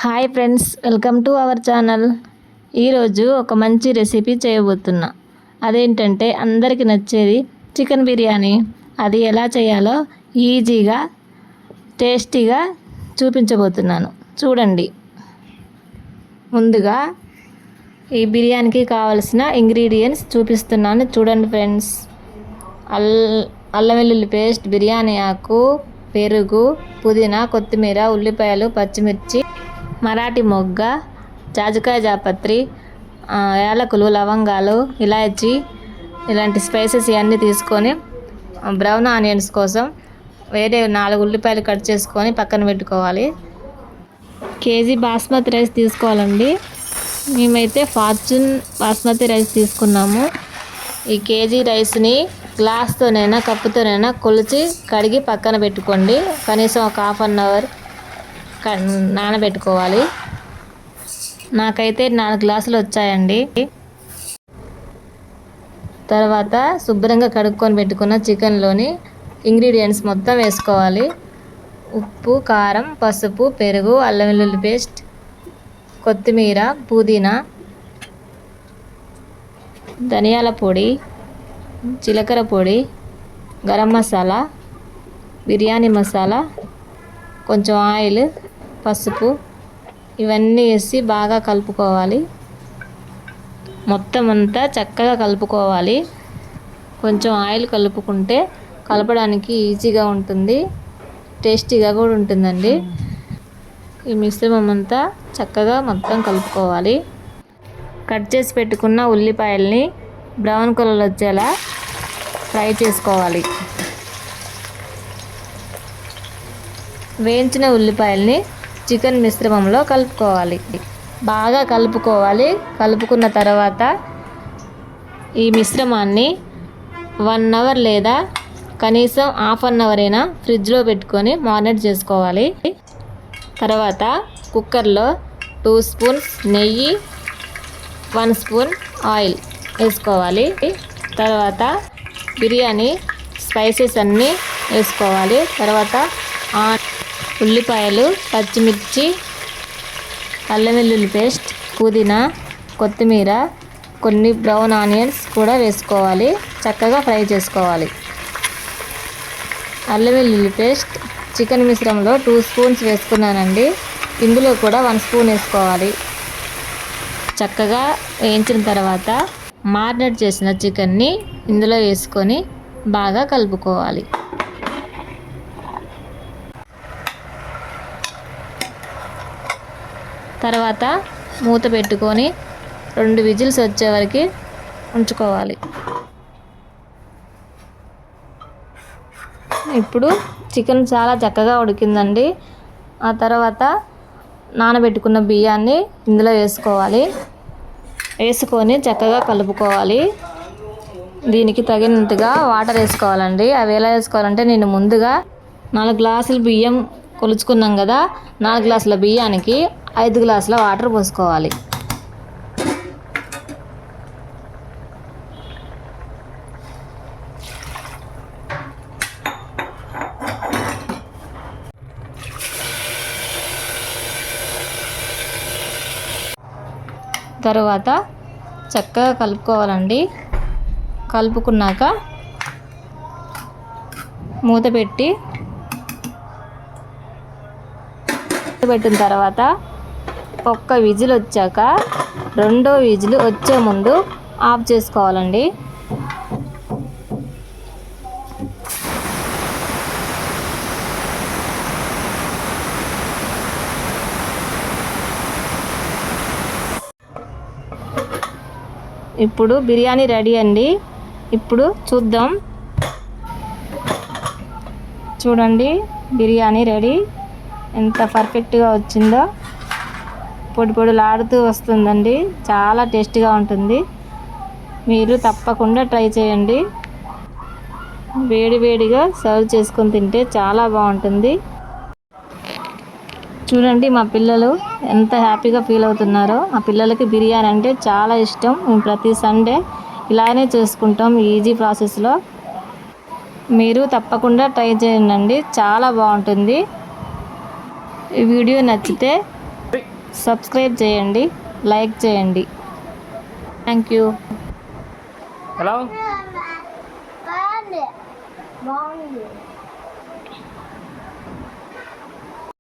Hi friends, welcome to our channel. ఈరోజు ఒక మంచి రెసిపీ చేయబోతున్నా. అదేంటంటే అందరికీ నచ్చేది చికెన్ బిర్యానీ. అది ఎలా చేయాలో ఈజీగా టేస్టీగా చూపించబోతున్నాను, చూడండి. ముందుగా ఈ బిర్యానీకి కావలసిన ఇంగ్రీడియంట్స్ చూపిస్తున్నాను, చూడండి ఫ్రెండ్స్. అల్లం వెల్లుల్లి పేస్ట్, బిర్యానీ ఆకు, పెరుగు, పుదీనా, కొత్తిమీర, ఉల్లిపాయలు, పచ్చిమిర్చి, మరాఠీ మొగ్గ, జాజికాయ జాపత్రి, యాలకులు, లవంగాలు, ఇలాచీ, ఇలాంటి స్పైసెస్ ఇవన్నీ తీసుకొని బ్రౌన్ ఆనియన్స్ కోసం వేరే 4 ఉల్లిపాయలు కట్ చేసుకొని పక్కన పెట్టుకోవాలి. కేజీ బాస్మతి రైస్ తీసుకోవాలండి. మేమైతే ఫార్చ్యూన్ బాస్మతి రైస్ తీసుకున్నాము. ఈ కేజీ రైస్ని గ్లాస్తోనైనా కప్పుతోనైనా కొలిచి కడిగి పక్కన పెట్టుకోండి. కనీసం ఒక ½ అన్ అవర్ నానబెట్టుకోవాలి. నాకైతే 4 గ్లాసులు వచ్చాయండి. తర్వాత శుభ్రంగా కడుక్కొని పెట్టుకున్న చికెన్లోని ఇంగ్రీడియంట్స్ మొత్తం వేసుకోవాలి. ఉప్పు, కారం, పసుపు, పెరుగు, అల్లం వెల్లుల్లి పేస్ట్, కొత్తిమీర, పుదీనా, ధనియాల పొడి, జీలకర్ర పొడి, గరం మసాలా, బిర్యానీ మసాలా, కొంచెం ఆయిల్, పసుపు, ఇవన్నీ వేసి బాగా కలుపుకోవాలి. మొత్తం అంతా చక్కగా కలుపుకోవాలి. కొంచెం ఆయిల్ కలుపుకుంటే కలపడానికి ఈజీగా ఉంటుంది, టేస్టీగా కూడా ఉంటుందండి. ఈ మిశ్రమం అంతా చక్కగా మొత్తం కలుపుకోవాలి. కట్ చేసి పెట్టుకున్న ఉల్లిపాయల్ని బ్రౌన్ కలర్ వచ్చేలా ఫ్రై చేసుకోవాలి. వేయించిన ఉల్లిపాయల్ని చికెన్ మిశ్రమంలో కలుపుకోవాలి. బాగా కలుపుకోవాలి. కలుపుకున్న తర్వాత ఈ మిశ్రమాన్ని 1 అవర్ లేదా కనీసం ½ అన్ అవర్ అయినా ఫ్రిడ్జ్లో పెట్టుకొని మారినేట్ చేసుకోవాలి. తర్వాత కుక్కర్లో 2 స్పూన్స్ నెయ్యి, 1 స్పూన్ ఆయిల్ వేసుకోవాలి. తర్వాత బిర్యానీ స్పైసెస్ అన్నీ వేసుకోవాలి. తర్వాత ఉల్లిపాయలు, పచ్చిమిర్చి, అల్లం వెల్లుల్లి పేస్ట్, పుదీనా, కొత్తిమీర, కొన్ని బ్రౌన్ ఆనియన్స్ కూడా వేసుకోవాలి. చక్కగా ఫ్రై చేసుకోవాలి. అల్లం వెల్లుల్లి పేస్ట్ చికెన్ మిశ్రమంలో 2 స్పూన్స్ వేసుకున్నానండి. ఇందులో కూడా 1 స్పూన్ వేసుకోవాలి. చక్కగా వేయించిన తర్వాత మారినేట్ చేసిన చికెన్ని ఇందులో వేసుకొని బాగా కలుపుకోవాలి. తర్వాత మూత పెట్టుకొని 2 విజిల్స్ వచ్చే వరకు ఉంచుకోవాలి. ఇప్పుడు చికెన్ చాలా చక్కగా ఉడికిందండి. ఆ తర్వాత నానబెట్టుకున్న బియ్యాన్ని ఇందులో వేసుకోవాలి. వేసుకొని చక్కగా కలుపుకోవాలి. దీనికి తగినంతగా వాటర్ వేసుకోవాలండి. అవి ఎలా వేసుకోవాలంటే, నేను ముందుగా 4 గ్లాసులు బియ్యం కొలుచుకున్నాం కదా, 4 గ్లాసుల బియ్యానికి 5 గ్లాసుల వాటర్ పోసుకోవాలి. తరువాత చక్కగా కలుపుకోవాలండి. కలుపుకున్నాక మూత పెట్టిన తర్వాత ఒక్క విజిల్ వచ్చాక 2వ విజిల్ వచ్చే ముందు ఆఫ్ చేసుకోవాలండి. ఇప్పుడు బిర్యానీ రెడీ అండి. ఇప్పుడు చూద్దాం. చూడండి, బిర్యానీ రెడీ. ఎంత పర్ఫెక్ట్గా వచ్చిందో. పొడి పొడిలాడుతూ వస్తుందండి. చాలా టేస్టీగా ఉంటుంది. మీరు తప్పకుండా ట్రై చేయండి. వేడి వేడిగా సర్వ్ చేసుకొని తింటే చాలా బాగుంటుంది. చూడండి, మా పిల్లలు ఎంత హ్యాపీగా ఫీల్ అవుతున్నారో. మా పిల్లలకి బిర్యానీ అంటే చాలా ఇష్టం. మేము ప్రతి సండే ఇలానే చేసుకుంటాం, ఈజీ ప్రాసెస్లో. మీరు తప్పకుండా ట్రై చేయండి, చాలా బాగుంటుంది. ఈ వీడియో నచ్చితే సబ్స్క్రైబ్ చేయండి, లైక్ చేయండి. Thank you. హలో బాగుంది.